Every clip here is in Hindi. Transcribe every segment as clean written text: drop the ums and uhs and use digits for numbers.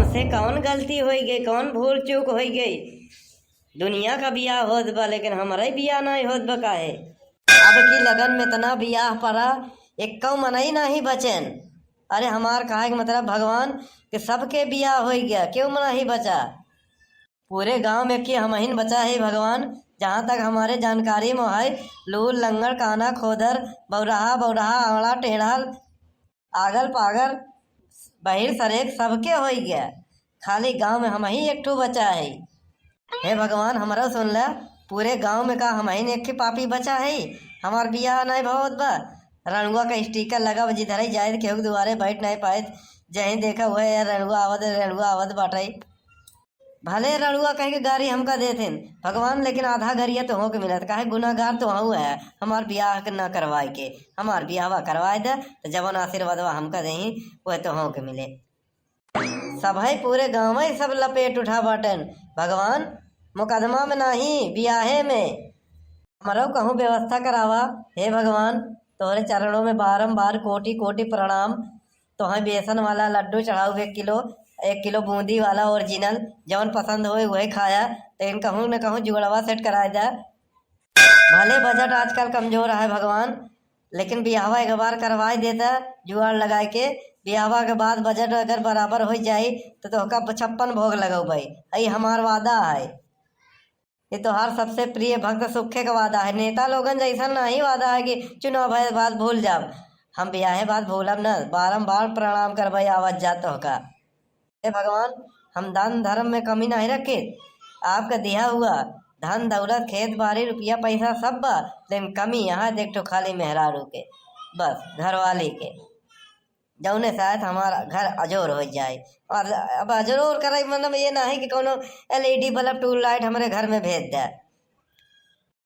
हमसे कौन गलती हो गई, कौन भूल चूक हो गई। दुनिया का बियाह होत बा लेकिन हमारे बियाह नहीं होत बा काहे। अब की लगन में इतना बियाह पड़ा, एक मनई नहीं बचेन। अरे हमार कहे के मतलब भगवान कि सबके बियाह हो गया, क्यों मना ही बचा। पूरे गांव में कि हम ही बचा है भगवान। जहाँ तक हमारे जानकारी में है, लूल लंगड़ काना खोदर बौराहा बौराहा आंवला टेढ़ा आगल पागल बहिर सरेक सबके हो गया, खाली गांव में हम ही एक ठू बचा है। हे भगवान हमारा सुन ला, पूरे गांव में का हम ही एक के पापी बचा है। हमार बियाह नहीं भवत बा। रणुआ का स्टिकर लगा जिधर ही जाए केहू के दुआरे बैठ नहीं पाए, जहीं देखा हुआ यार रणुआ आवत बाटे। भले रणुआ कह के गाड़ी हमका देते भगवान, लेकिन आधा गरिया तो हो के मिलत काहे, गुनाहगार तो हूँ है। हमार बियाह न करवाए के, हमार बियाहवा करवाए दे तो जवन आशीर्वाद हमका दही वह तो हो के मिले। सब है पूरे गाँव में सब लपेट उठा बाटन भगवान, मुकदमा में नहीं बियाहे में। हमारो कहूँ व्यवस्था करावा। हे भगवान तोहरे चरणों में बारंबार कोटि कोटि प्रणाम। तोहें बेसन वाला लड्डू चढ़ाऊ 1 किलो बूंदी वाला ओरिजिनल, जवन पसंद हो वही खाया। तो इन कहूँ न कहूँ जुगड़वा सेट कराए दे। भले बजट आजकल कमजोर है भगवान, लेकिन बियाहवा एक बार करवाए देता जुगाड़ लगाए के। बियाहवा के बाद बजट अगर बराबर हो जाए तो तोहका 56 भोग लगो भाई। यही हमार वादा है। ये तोहार सबसे प्रिय भक्त सुखे का वादा है। नेता लोगन जैसा नहीं वादा है कि चुनाव भय बात भूल जाओ। हम बियाहे बात भूलब न, बारंबार प्रणाम कर भाई आवाज जा तोहका। हे भगवान हम दान धर्म में कमी नहीं रखे। आपका दिया हुआ धन दौलत खेत बाड़ी रुपया पैसा सब बा, लेकिन कमी यहाँ देख तो खाली मेहरारू के, बस घर वाले के, जौने शायद हमारा घर अजोर हो जाए। और अब अजोर करे मतलब ये ना है कि कोनो LED बल्ब ट्यूबलाइट हमारे घर में भेज दे।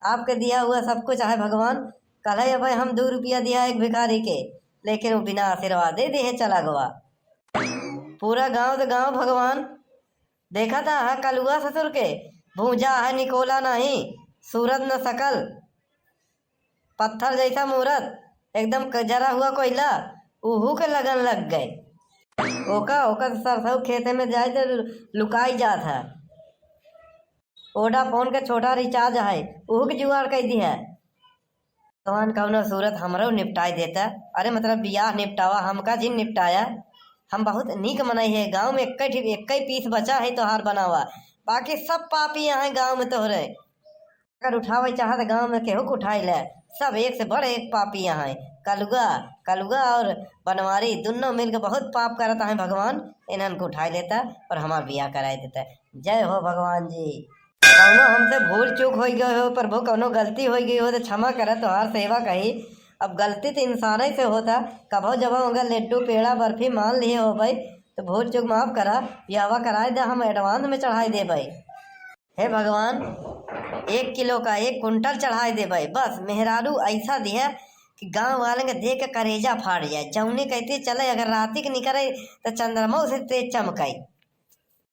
आपके दिया हुआ सब कुछ है भगवान। कल है भाई हम 2 रुपया दिया एक भिखारी के, लेकिन वो बिना आशीर्वाद दे दे चला गवा। पूरा गांव तो गांव भगवान देखा था है कलुआ ससुर के, भूजा है निकोला नहीं, सूरत न सकल, पत्थर जैसा मूरत, एकदम जरा हुआ कोयला, उहू के लगन लग गए। ओका ओका सरसों खेते में जाए तो लुकाई जात है। वोडाफोन के छोटा रिचार्ज है उहू के जुगाड़ कर दी है। कौन कौनो सूरत हमरो निपटाई देता। अरे मतलब बियाह निपटावा हमका जिन निपटाया। हम बहुत नीक मनई है। गांव में एक पीस बचा है तोहार बनावा, बाकी सब पापी यहाँ गांव में तोहरे। अगर उठावे चाहत गांव में केहू को उठाई ले, सब एक से बड़े एक पापी यहाँ है। कलुगा और बनवारी दोनों मिलकर बहुत पाप करता है भगवान, इन्हन को उठाई लेता और हमार बियाह कराई देता। जय हो भगवान जी। कौनो हमसे भूल चूक हो गई हो प्रभु, कौनो गलती हो गई हो तो क्षमा करे, तोहार सेवा कही। अब गलती तो इंसान ही से होता, कभो जब अगर लड्डू पेड़ा बर्फी मान लिए हो भाई तो भूल चूक माफ करा, बियाहवा कराए दे, हम एडवांस में चढ़ाई दे भाई। हे भगवान 1 किलो का 1 कुंटल चढ़ाई दे भाई। बस मेहरारू ऐसा दिया कि गांव वाले के देख के करेजा फाड़ जाए। जौने कहते चले अगर राती के निकले तो चंद्रमा से तेज चमकाई।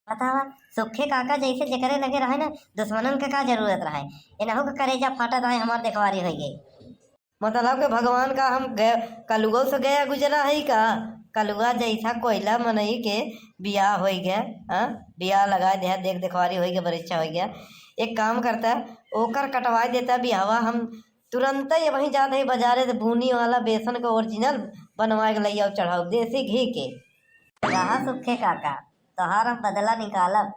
बतावा सुखे काका जैसे जकरे लगे रहे ना, दुश्मनन के का जरूरत रहे, इनहू का करेजा फाटा रहे, हमार देखवारी हो गई। मतलब के भगवान का हम कलुआ से गया गुजरा है का। कलुआ जैसा कोयला मनई के बियाह हो गया। हाँ बियाह लगा दिया, देख देखवारी हो गया, बरीक्षा हो गया। एक काम करता ओकर कटवा देता बियाहवा, हम तुरंत ही वहीं जाते हैं बाजारे से भूनी वाला बेसन का ओरिजिनल बनवा के लिया चढ़ाओ देसी घी के। रहा सुखे काका तोहार हम बदला निकालब,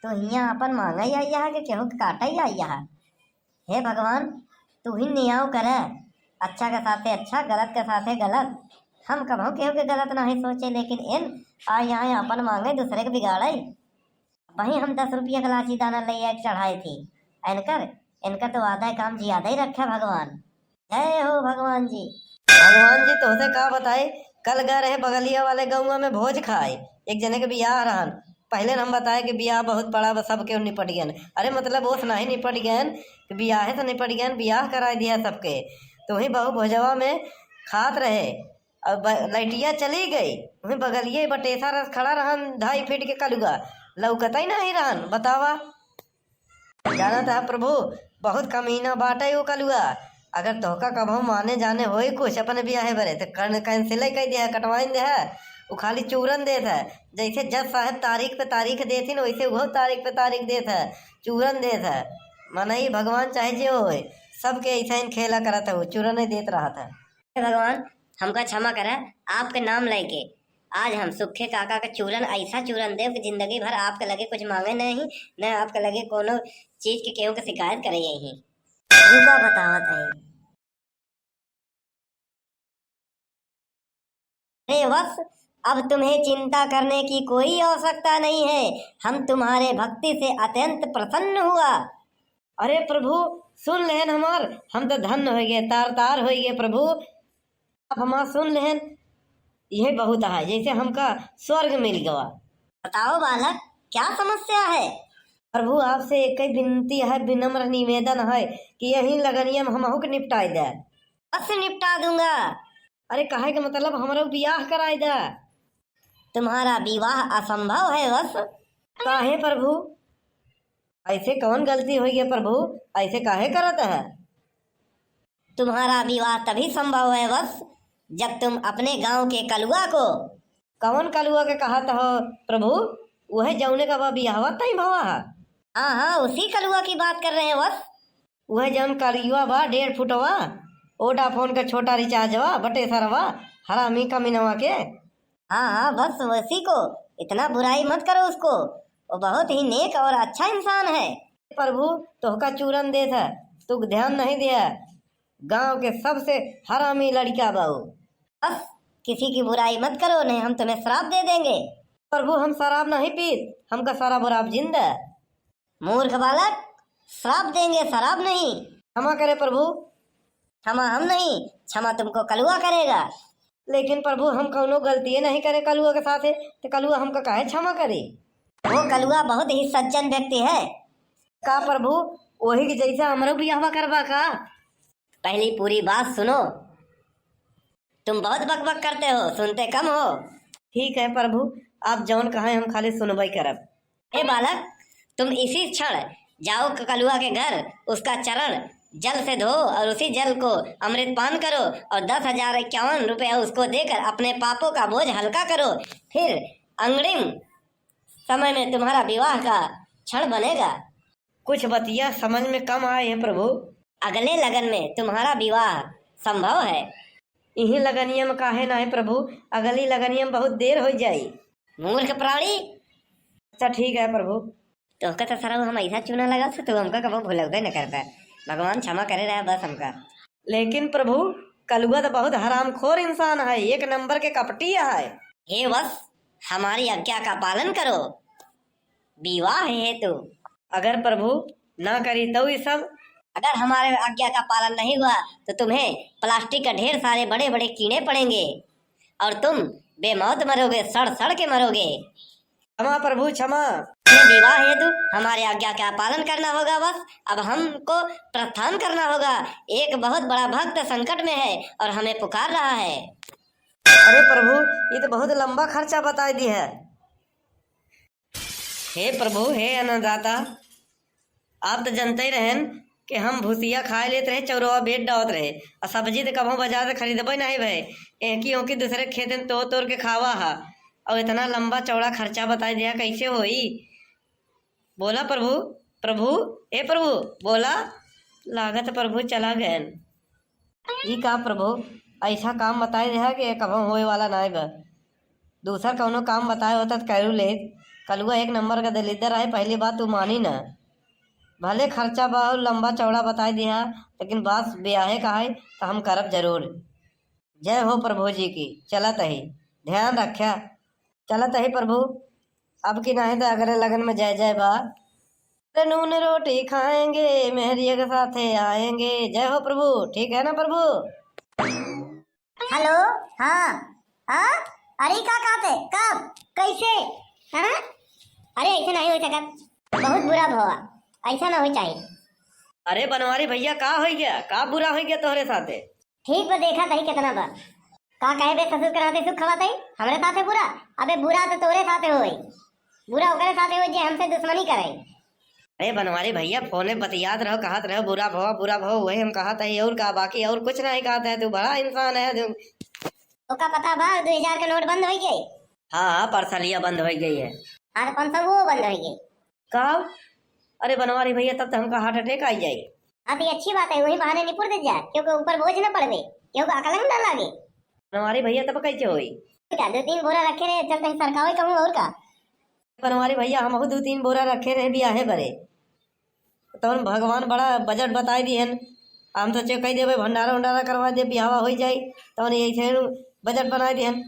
तो हियाँ अपन मांगा ही आई है कि केहू के काटा ही आई है। हे भगवान तू ही नियाव करे, अच्छा के साथे अच्छा गलत के साथे गलत। हम कभू केहू के गलत नहीं सोचे, लेकिन इन आ यहाँ अपन मांगे दूसरे के बिगाड़े। वहीं हम 10 रुपया गलाची दाना ले एक चढ़ाई थी। इनका तो आधा काम ज्यादा ही रखा भगवान। जय हो भगवान जी। भगवान जी तोहसे का बताए, कल गए रहे बगलिया वाले गाँव में भोज खाए, एक जने के बियाह रहन। पहले हम बताए कि बियाह बहुत बड़ा सबके निपट गए। अरे मतलब वो नहीं निपट गए कि बियाहे से निपट गए, बियाह करा दिया सबके। तो वहीं बहु भोजवा में खात रहे और लैटिया चली गई। वहीं बगलिए बटेसा रस खड़ा रहन 2.5 फीट के कलुआ, लौकता ही नहीं रहन। बतावा जाना था प्रभु बहुत कमीना बाटे वो कलुआ। अगर तोहका कभू माने जाने हो कुछ अपने बियाहे बरे तो कैंसिल कर दिया, कटवाइन दे है। वो खाली चूरन देत है। जैसे जज साहब तारीख पे तारीख देती ना, वैसे वो तारीख पे तारीख देत है, चूरन देत है। मनई भगवान चाहे जो होए सबके ऐसा ही खेला करत है, वो चूरन ही देत रहा था। हे भगवान हमका क्षमा करे, आपके नाम लेके आज हम सुखे काका का चूरन ऐसा चूरन देव कि जिंदगी भर आपके लगे कुछ मांगे नहीं, न आपके लगे कोनो चीज के केहू के शिकायत करे यही। रुका बतावत है। अरे बस अब तुम्हें चिंता करने की कोई आवश्यकता नहीं है, हम तुम्हारे भक्ति से अत्यंत प्रसन्न हुआ। अरे प्रभु सुन लेहन हमार, हम तो धन्य हो गए, तार तार हो गए प्रभु। अब हमार सुन लेहन, यह बहुत है जैसे हमका स्वर्ग मिल गया। बताओ बालक क्या समस्या है। प्रभु आपसे एक ही विनती है, विनम्र निवेदन है कि यही लगनियम हमहू के निपटाई दे। बस निपटा दूंगा। अरे कहे के मतलब हमारा ब्याह कराई दे। तुम्हारा विवाह असंभव है बस। काहे प्रभु, ऐसे कौन गलती हुई है प्रभु, ऐसे काहे करत है। तुम्हारा विवाह तभी संभव है बस जब तुम अपने गांव के कलुआ को। कौन कलुआ के कहा हो प्रभु, वह जौने का वह बियाहवा तई भवा है। हाँ हाँ उसी कलुआ की बात कर रहे हैं बस। वह जौन कलुआ बा 1.5 फुटवा, वोडाफोन का छोटा रिचार्जवा बटेसरवा, हरामी कमीनवा के। हाँ हाँ बस वसी को, इतना बुराई मत करो उसको, वो बहुत ही नेक और अच्छा इंसान है। प्रभु तोहका चूरन देत है, तू ध्यान नहीं दिया, गांव के सबसे हरामी लड़का बाऊ। बस किसी की बुराई मत करो, नहीं हम तुम्हें श्राप दे देंगे। प्रभु हम शराब नहीं पीत, हमका शराब वराब जिंदा। मूर्ख बालक, श्राप देंगे शराब नहीं। क्षमा करे प्रभु। क्षमा हम नहीं, क्षमा तुमको कलुआ करेगा। लेकिन प्रभु हम कौनो गलती नहीं करे कलुआ के साथे, तो कलुआ हमका काहे क्षमा करे। वो कलुआ बहुत ही सज्जन व्यक्ति है। का प्रभु वही के जैसा हमरो बियाहवा करवा का। पहली पूरी बात सुनो, तुम बहुत बकबक करते हो, सुनते कम हो। ठीक है प्रभु, आप जौन कहें हम खाली सुनवाई करब। ए बालक तुम इसी क्षण जाओ कलुआ के घर, उसका चरण जल से धो और उसी जल को अमृत पान करो और 10,051 रुपया उसको देकर अपने पापों का बोझ हल्का करो। फिर अंग्रिम समय में तुम्हारा विवाह का क्षण बनेगा। कुछ बतिया समझ में कम आए है प्रभु। अगले लगन में तुम्हारा विवाह संभव है। यही लगनिया में काहे ना है प्रभु, अगली लगनिया में बहुत देर हो जाई। मूर्ख प्राणी। अच्छा ठीक है प्रभु। तो तो सर हम ऐसा चुना लगा तो हमका कब भूलबे न करता। भगवान क्षमा करे रहा बस हमका। लेकिन प्रभु कलुआ तो बहुत हरामखोर इंसान है, एक नंबर के कपटी है। हे बस हमारी आज्ञा का पालन करो, विवाह हेतु। अगर प्रभु ना करी तो ये सब, अगर हमारे आज्ञा का पालन नहीं हुआ तो तुम्हें प्लास्टिक का ढेर सारे बड़े बड़े कीड़े पड़ेंगे और तुम बेमौत मरोगे, सड़ सड़ के मरोगे। क्षमा प्रभु क्षमा। विवाह हेतु हमारे आज्ञा का पालन करना होगा बस। अब हमको प्रस्थान करना होगा। एक बहुत बड़ा भक्त संकट में है और हमें पुकार रहा है। अरे प्रभु ये तो बहुत लंबा खर्चा बता दी है। हे प्रभु हे अन्नदाता, आप तो जानते ही रहन कि हम भूसिया खाए लेते रहे, चौरवा बेच डावत रहे और सब्जी तो कभी बाजार से खरीदबे नहीं भाई, एक ही दूसरे खेत में तोड़ के खावा है और इतना लंबा चौड़ा खर्चा बता दिया, कैसे होई। बोला प्रभु प्रभु ए प्रभु बोला, लागत प्रभु चला गए जी। का प्रभु ऐसा काम बताए दिया कि कभी होए वाला ना है। दूसरा कौनो काम बताए होता तो करू ले। कलुआ एक नंबर का दलिदर है, पहली बात तू मानी ना। भले खर्चा बहुत लंबा चौड़ा बताई दिया, लेकिन बात ब्याहे का है तो हम करब जरूर। जय हो प्रभु जी की। चलत ही ध्यान रख्या, चलत ही प्रभु। अब की नहीं तो अगले लगन में जय जय बा। नून रोटी खाएंगे मेहरिया के साथ आएंगे। जय हो प्रभु। ठीक है ना प्रभु। हेलो हाँ हाँ अरे का कहते कब कैसे हाँ? अरे ऐसे नहीं हो सकता, बहुत बुरा भवा, ऐसा ना हो चाहिए। अरे बनवारी भैया का हो गया, का बुरा हो गया तोहरे साथे। ठीक बा देखा तही कितना बार का कहे बे ससुर कराते सुख खवाते हमरे साथे बुरा। अबे बुरा तो तोरे साथे होई, बुरा ओकरे साथे होई जे हमसे दुश्मनी करे। अरे बनवारी भैया फोने बतियात रहो, कहत रहो बुरा भव वही हम कहत है और का, बाकी और कुछ नहीं कहता है। तू बड़ा इंसान है। ओका पता बा 2000 का नोट बंद हो गई, हाँ पार्सलिया बंद हो गई है। हाँ तो 500 वो बंद हो गई। कब? अरे बनवारी भैया तब तो हमका हार्ट अटैक आई जाए। हाँ तो ये अच्छी बात है, वही बहाने निपुर दे जा, क्योंकि ऊपर बोझ न पड़वे, क्योंकि अकलंग न लागे। बनवारी भैया तब कैसे होई? क्या 2-3 बोरा रखे रहे, चलते ही सरकावे कहूँ और का। बनवारी भैया हम 2-3 बोरा रखे रहे बियाहे बरे, तो भगवान बड़ा बजट बताई दिहन। हम सोचे कही देवे भंडारा उंडारा करवा दे बिहावा हो जाए, तो ऐसे बजट बनाई दिहन।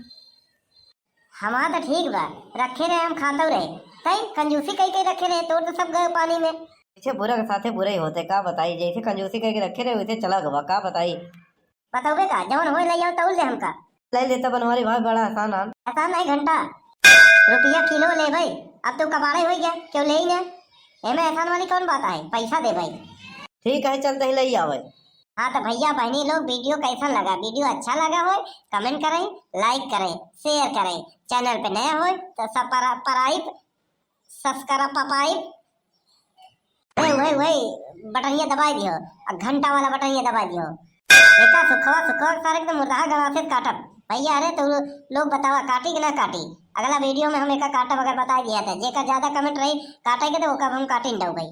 हमारा तो ठीक बा, रखे रहे हम खाते रहे, तई कंजूसी कई कई रखे रहे, तोड़ तो सब गए पानी में। पीछे बुरा के साथे बुरा ही होते, का बताई, जैसे कंजूसी करके रखे रहे वैसे चला गवा, का बताई। बताओगे का जवन हो ले जाओ तौल दे हमका। ले लेता बनवारी भाई, बड़ा आसान आन। आसान नहीं, घंटा रुपया किलो ले भाई, अब तो कबाड़े हो गया, क्यों ले ही ना। एमे आसान वाली कौन बात है, पैसा दे भाई। ठीक है चलते ही ले आवे। हाँ तो भैया बहनी लोग वीडियो कैसा लगा, वीडियो अच्छा लगा हो कमेंट करें, लाइक करें, शेयर करें, चैनल पे नया हो तो सब्सक्राइब वही बटनिया दबाई दियो, और घंटा वाला बटनिया दबाई दियो। एका सुखवा सारे एकदम मुर्दा गला से काटब भैया। अरे तो लोग बतावा काटी कि ना काटी, अगला वीडियो में हम एका काटब अगर बता दिया था, जेका ज्यादा कमेंट रही काटेगे तो ओका हम काटी न दो भाई।